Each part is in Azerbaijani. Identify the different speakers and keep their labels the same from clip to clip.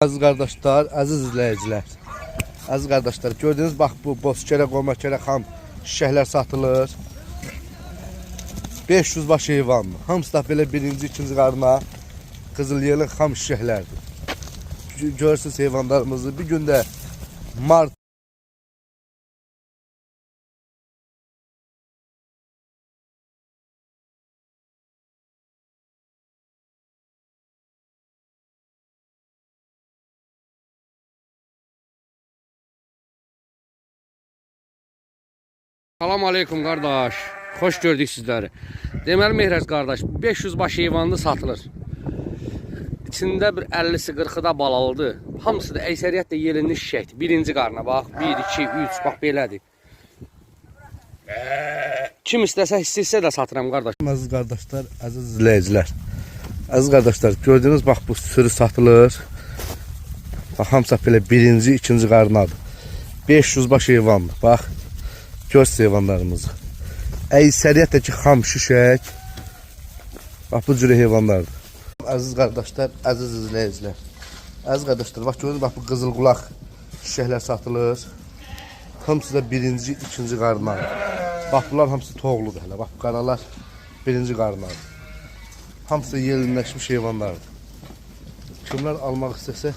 Speaker 1: Aziz qardaşlar, əziz izləyicilər. Əziz qardaşlar, gördüyünüz bax bu bozkərə, qomakərə xam şişəklər satılır. 500 baş heyvan. Hamısı da belə birinci, ikinci qarına qızılyeli xam şişəklərdir. Görürsünüz heyvanlarımızı. Bir gündə mart
Speaker 2: Salam aleykum qardaş. Xoş gördük sizləri. Deməli Mehrəz qardaş 500 baş heyvanlı satılır. İçində bir 50-si 40-ı da balalıdır. Hamısı da əksəriyyət də yelinli şişəkdir. Birinci qarına bax. 1, 2, 3 bax belədir. Kim istəsə hissə də satıram qardaş.
Speaker 1: Əziz qardaşlar, əziz izləyicilər. Əziz qardaşlar, gördüyünüz bax bu sürü satılır. Bax hamısı belə birinci, ikinci qarınadır. 500 baş heyvandır. Bax. Görsünüz heyvanlarımızı. Əksəriyyət də ki, xam şişək. Bax, bu cürə heyvanlardır. Əziz qardaşlar, əziz izləyicilər. Əziz qardaşlar, bax, görürsünüz, bax, bu qızıl qulaq şişəklər satılır. Hamısı da birinci, ikinci qarınadır. Bax, bunlar hamısı toğludur hələ. Bax, qaralar birinci qarınadır. Hamısı yelinləşmiş heyvanlardır. Kimlər almaq istəsə...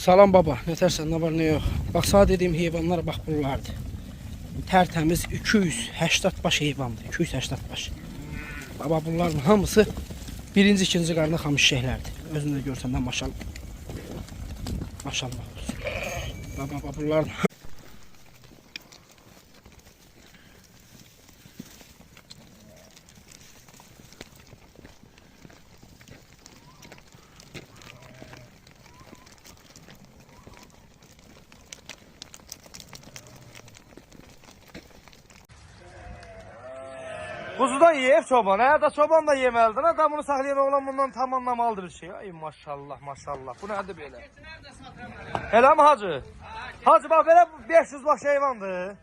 Speaker 3: Salam baba, nətərsən, nə var, nə yox. Bax, sana dediyim heyvanlar bax bunlardır. Tərtəmiz 280 baş heyvandır, 280 baş. Baba, bunların hamısı birinci, ikinci qarına xam şişəklərdir. Özünü də görsəndə maşallah. Maşallah olsun. Baba, bunların...
Speaker 4: Kuzudan yiyək çoban, hə? Da çoban da yeməlidir. Da bunu saxlayan oğlan bundan tam anlamalıdır bir şey. Ay maşallah, maşallah. Bu nədir belə? Elə mi hacı? Hacı bax belə 500 baş heyvandır.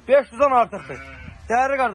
Speaker 4: 500'dan artıqdır. Değerli kardeş.